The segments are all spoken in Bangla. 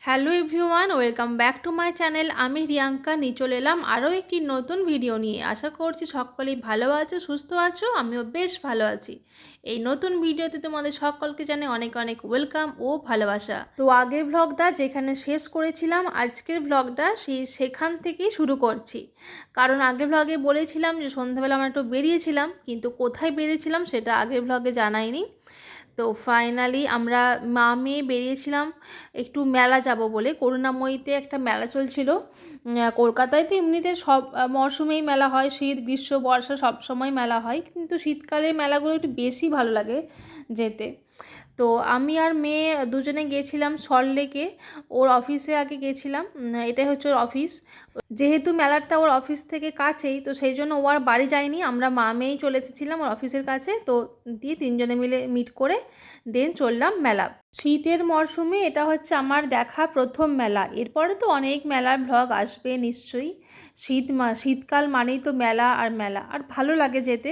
Hello everyone, welcome back to my channel. আমি রিয়াঙ্কা নিয়ে চলে এলাম আরও একটি নতুন ভিডিও নিয়ে। আশা করছি সকলেই ভালো আছো, সুস্থ আছো। আমিও বেশ ভালো আছি। এই নতুন ভিডিওতে তোমাদের সকলকে জানাই অনেক অনেক ওয়েলকাম ও ভালোবাসা। তো আগের ভ্লগটা যেখানে শেষ করেছিলাম, আজকের ভ্লগটা সেখান থেকেই শুরু করছি। কারণ আগের ভ্লগে বলেছিলাম যে সন্ধ্যাবেলা আমরা একটু বেরিয়েছিলাম, কিন্তু কোথায় বেরিয়েছিলাম সেটা আগের ভ্লগে জানাইনি। তো ফাইনালি আমরা মা মেয়ে বেরিয়েছিলাম একটু মেলা যাব বলে। করুণাময়ীতে একটা মেলা চলছিল। কলকাতায় তো এমনিতে সব মরশুমেই মেলা হয়, শীত গ্রীষ্ম বর্ষা সব সময় মেলা হয়, কিন্তু শীতকালের মেলাগুলো একটু বেশি ভালো লাগে যেতে। তো আমি আর মেয়ে দুজনে গিয়েছিলাম সল্টলেকে। ওর অফিসে আগে গেছিলাম, এটাই হচ্ছে ওর অফিস। যেহেতু মেলাটা ওর অফিস থেকে কাছেই, তো সেই জন্য ও আর বাড়ি যায়নি, আমরা মা মেয়েই চলে এসেছিলাম ওর অফিসের কাছে। তো দিয়ে তিনজনে মিলে মিট করে দেন চললাম মেলা। শীতের মরশুমে এটা হচ্ছে আমার দেখা প্রথম মেলা। এরপরে তো অনেক মেলার ভ্লগ আসবে নিশ্চয়ই। শীতকাল মানেই তো মেলা আর মেলা, আর ভালো লাগে যেতে।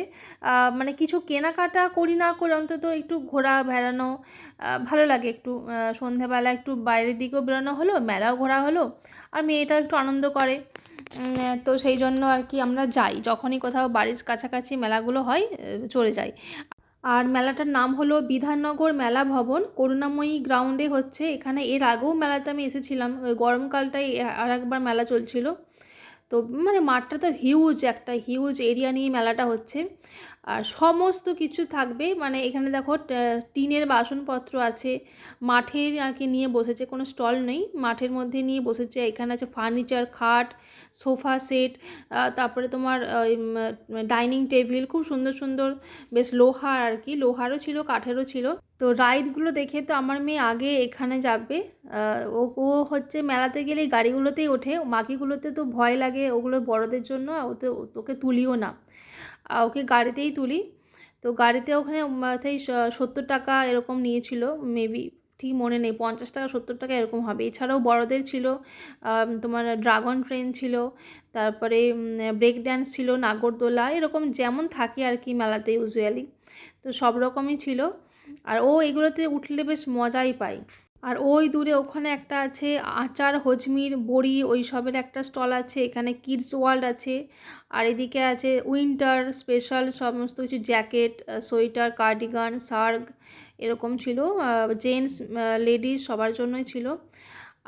মানে কিছু কেনাকাটা করি না করে অন্তত একটু ঘোরা বেড়ানো ভালো লাগে। একটু সন্ধ্যাবেলা একটু বাইরের দিকেও বেরোনো হলো, মেলাও ঘোরা হলো, আর মেয়েটা একটু আনন্দ করে। তো সেই জন্য আর কি আমরা যাই, যখনই কোথাও বাড়ির কাছাকাছি মেলাগুলো হয় চলে যাই। আর মেলাটার নাম হলো বিধাননগর মেলা ভবন, করুণাময়ী গ্রাউন্ডে হচ্ছে। এখানে এর আগেও মেলাতে আমি এসেছিলাম, ওই গরমকালটাই আর একবার মেলা চলছিল। তো মানে মাঠটা তো হিউজ, একটা হিউজ এরিয়া নিয়ে মেলাটা হচ্ছে। আর সমস্ত কিছু থাকবে, মানে এখানে দেখো টিনের বাসনপত্র আছে। মাঠে আর কি নিয়ে বসেছে, কোনো স্টল নেই, মাঠের মধ্যে নিয়ে বসেছে। এখানে আছে ফার্নিচার, খাট, সোফা সেট, তারপরে তোমার ডাইনিং টেবিল, খুব সুন্দর সুন্দর, বেশ লোহার আর কি, লোহারও ছিল কাঠেরও ছিল। তো রাইডগুলো দেখে তো আমার মেয়ে আগে এখানে যাবে। ও ও হচ্ছে মেলাতে গেলে এই গাড়িগুলোতেই ওঠে, বাকিগুলোতে তো ভয় লাগে, ওগুলো বড়দের জন্য, ওকে তুলিও না, ওকে গাড়িতেই তুলি। তো গাড়িতে ওখানে মাথায় 70 টাকা এরকম নিয়েছিল মেবি, ঠিক মনে নেই, 50 টাকা 70 টাকা এরকম হবে। এছাড়াও বড়দের ছিল তোমার ড্রাগন ট্রেন ছিল, তারপরে ব্রেক ড্যান্স ছিল, নাগরদোলা, এরকম যেমন থাকে আর কি মেলাতে ইউজুয়ালি। তো সব রকমই ছিল, আর ও এগুলোতে উঠলে বেশ মজাই পায়। আর ওই দূরে ওখানে একটা আছে আচার, হজমির, বড়ি, ওই সবের একটা স্টল আছে। এখানে কিডস ওয়ার্ল্ড আছে। আর এদিকে আছে উইন্টার স্পেশাল সমস্ত কিছু, জ্যাকেট, সোয়েটার, কার্ডিগান, শার্ক, এরকম ছিল। জেন্টস লেডিস সবার জন্যই ছিল।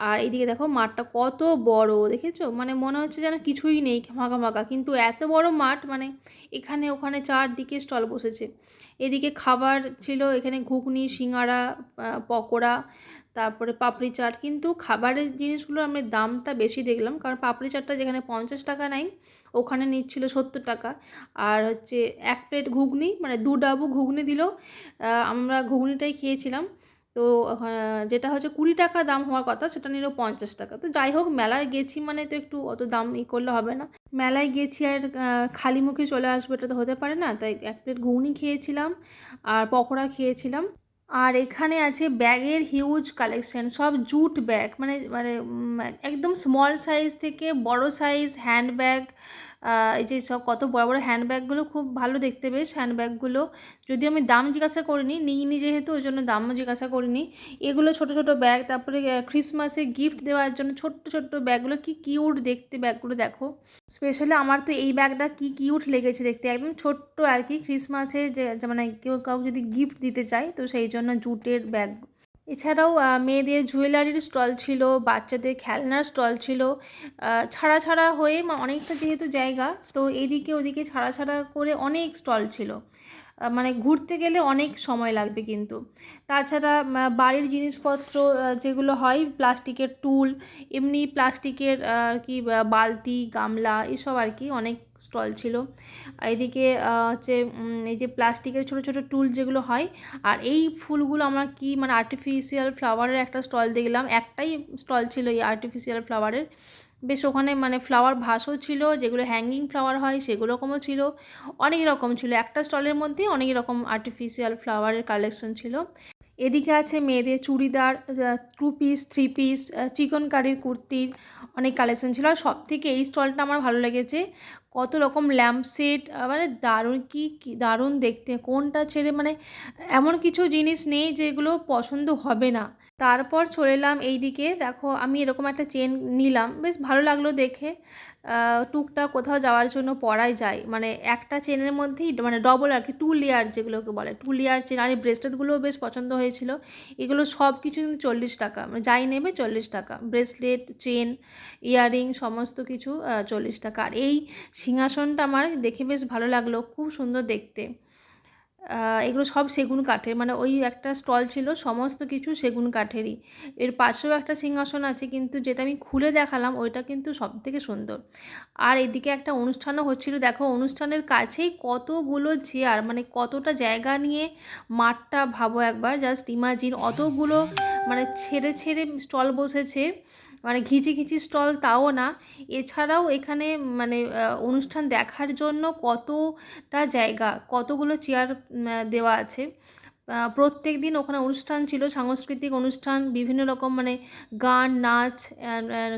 আর এইদিকে দেখো মাঠটা কত বড়, দেখেছো? মানে মনে হচ্ছে যেন কিছুই নেই, ফাঁকা ফাঁকা, কিন্তু এত বড় মাঠ, মানে এখানে ওখানে চারদিকে স্টল বসেছে। এদিকে খাবার ছিল, এখানে ঘুগনি, সিঙ্গারা, পকোড়া, তারপরে পাপড়ি চাট। কিন্তু খাবারের জিনিসগুলো আমি দামটা বেশি দেখলাম, কারণ পাপড়ি চাটটা যেখানে 50 টাকা নেয়, ওখানে নিচ্ছিল 70 টাকা। আর হচ্ছে এক প্লেট ঘুগনি, মানে দু ডাবু ঘুগনি দিল। আমরা ঘুগনিটাই খেয়েছিলাম। তো যেটা হচ্ছে 20 টাকা দাম হওয়ার কথা, সেটা নিল 50 টাকা। তো যাই হোক, মেলায় গেছি মানে তো একটু অত দাম করলে হবে না। মেলায় গেছি আর খালি মুখে চলে আসবো, এটা তো হতে পারে না। তাই এক প্লেট ঘুগনি খেয়েছিলাম আর পকোড়া খেয়েছিলাম। আর এখানে আছে ব্যাগের হিউজ কালেকশন, সব জুট ব্যাগ, মানে মানে একদম স্মল সাইজ থেকে বড় সাইজ হ্যান্ডব্যাগ। এই যে সব কত বড় বড় হ্যান্ডব্যাগগুলো, খুব ভালো দেখতে বেশ হ্যান্ডব্যাগগুলো। যদিও আমি দাম জিজ্ঞাসা করিনি, নিইনি যেহেতু, ওই জন্য দামও জিজ্ঞাসা করিনি। এগুলো ছোট ছোট ব্যাগ, তারপরে ক্রিসমাসে গিফট দেওয়ার জন্য ছোট্ট ছোট্ট ব্যাগগুলো, কি কিউট দেখতে ব্যাগগুলো দেখো। স্পেশালি আমার তো এই ব্যাগটা কি কিউট লেগেছে দেখতে, একদম ছোট্ট আর কি, ক্রিসমাসে যে মানে কেউ কাউকে যদি গিফট দিতে চায়, তো সেই জন্য জুটের ব্যাগ। এছাড়াও মেয়েদের জুয়েলারির স্টল ছিল, বাচ্চাদের খেলনার স্টল ছিল। ছাড়া ছাড়া হয়ে অনেকটা যেহেতু জায়গা, তো এদিকে ওদিকে ছাড়া ছাড়া করে অনেক স্টল ছিল। মানে ঘুরতে গেলে অনেক সময় লাগবে কিন্তু। তাছাড়া বাড়ির জিনিসপত্র যেগুলো হয়, প্লাস্টিকের টুল, এমনি প্লাস্টিকের আর কি বালতি, গামলা, এসব আর কি অনেক স্টল ছিল। এদিকে হচ্ছে এই যে প্লাস্টিকের ছোট ছোট টুল যেগুলো হয়। আর এই ফুলগুলো আমার কি মানে আর্টিফিশিয়াল ফ্লাওয়ারের একটা স্টল দেখলাম, একটাই স্টল ছিল এই আর্টিফিশিয়াল ফ্লাওয়ারের। বেশ ওখানে মানে ফ্লাওয়ার ভাসও ছিল, যেগুলো হ্যাঙ্গিং ফ্লাওয়ার হয় সেগুলো রকমও ছিল, অনেক রকম ছিল। একটা স্টলের মধ্যে অনেক রকম আর্টিফিশিয়াল ফ্লাওয়ারের কালেকশন ছিল। এদিকে আছে মেয়েদের চুড়িদার, 2 পিস 3 পিস, চিকনকারির কুর্তির অনেক কালেকশন ছিল। আর সব থেকে এই স্টলটা আমার ভালো লেগেছে, কত রকম ল্যাম্পসেট, মানে দারুণ, কি দারুণ দেখতে, কোনটা ছেড়ে মানে এমন কিছু জিনিস নেই যেগুলো পছন্দ হবে না। তারপর চলে এলাম এইদিকে, দেখো আমি এরকম একটা চেন নিলাম, বেশ ভালো লাগলো দেখে। টুকটাক কোথাও যাওয়ার জন্য পরাই যায়, মানে একটা চেনের মধ্যেই মানে ডবল আর কি, 2 লেয়ার যেগুলোকে বলে 2 লেয়ার চেন। আর এই ব্রেসলেটগুলোও বেশ পছন্দ হয়েছিল। এগুলো সব কিছু কিন্তু 40 টাকা, মানে যাই নেবে 40 টাকা, ব্রেসলেট, চেন, ইয়াররিং সমস্ত কিছু 40 টাকা। আর এই সিংহাসনটা আমার দেখে বেশ ভালো লাগলো, খুব সুন্দর দেখতে। এগুলো সব সেগুন কাঠের, মানে ওই একটা স্টল ছিল সমস্ত কিছু সেগুন কাঠেরই। এর পাশেও একটা সিংহাসন আছে, কিন্তু যেটা আমি খুলে দেখালাম ওইটা কিন্তু সবথেকে সুন্দর। আর এদিকে একটা অনুষ্ঠানও হচ্ছিল, দেখো অনুষ্ঠানের কাছেই কতগুলো চেয়ার, মানে কতটা জায়গা নিয়ে মাঠটা ভাবো একবার, জাস্ট ইমাজিন। অতগুলো মানে ছেড়ে ছেড়ে স্টল বসেছে, মানে ঘিচি ঘিচি স্টল তাও না। এছাড়াও এখানে মানে অনুষ্ঠান দেখার জন্য কতটা জায়গা, কতগুলো চেয়ার দেওয়া আছে। প্রত্যেক দিন ওখানে অনুষ্ঠান ছিল, সাংস্কৃতিক অনুষ্ঠান, বিভিন্ন রকম মানে গান, নাচ,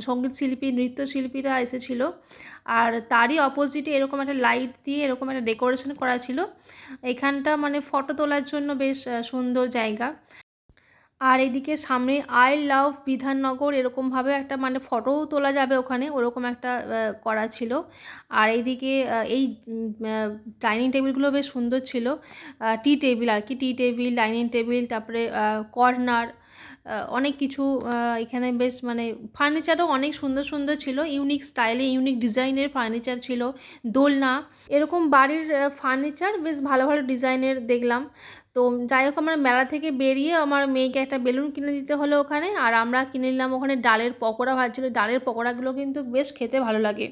সঙ্গীত শিল্পী, নৃত্যশিল্পীরা এসেছিল। আর তারই অপোজিটে এরকম একটা লাইট দিয়ে এরকম একটা ডেকোরেশন করা ছিল। এখানটা মানে ফটো তোলার জন্য বেশ সুন্দর জায়গা। আর এদিকে সামনে আই লাভ বিধাননগর এরকমভাবে একটা মানে ফটোও তোলা যাবে ওখানে, ওরকম একটা করা ছিল। আর এইদিকে এই ডাইনিং টেবিলগুলো বেশ সুন্দর ছিল, টি টেবিল আর কি, টি টেবিল, ডাইনিং টেবিল, তারপরে কর্নার, অনেক কিছু এখানে বেশ মানে ফার্নিচারও অনেক সুন্দর সুন্দর ছিল, ইউনিক স্টাইলে ইউনিক ডিজাইনের ফার্নিচার ছিল। দোলনা, এরকম বাড়ির ফার্নিচার বেশ ভালো ভালো ডিজাইনের দেখলাম। তো যাই হোক, আমার মেলা থেকে বেরিয়ে আমার মেয়েকে একটা বেলুন কিনে দিতে হলো ওখানে, আর আমরা কিনে নিলাম ওখানে ডালের পকোড়া ভাজছিল। ডালের পকোড়াগুলো কিন্তু বেশ খেতে ভালো লাগে।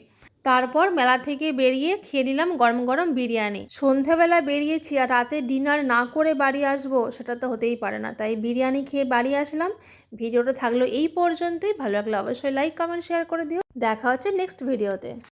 তারপর মেলা থেকে বেরিয়ে খেয়ে নিলাম গরম গরম বিরিয়ানি। সন্ধেবেলা বেরিয়েছি আর রাতে ডিনার না করে বাড়ি আসবো, সেটা তো হতেই পারে না, তাই বিরিয়ানি খেয়ে বাড়ি আসলাম। ভিডিওটা থাকলো এই পর্যন্তই, ভালো লাগলে অবশ্যই লাইক কমেন্ট শেয়ার করে দিও। দেখা হচ্ছে নেক্সট ভিডিওতে।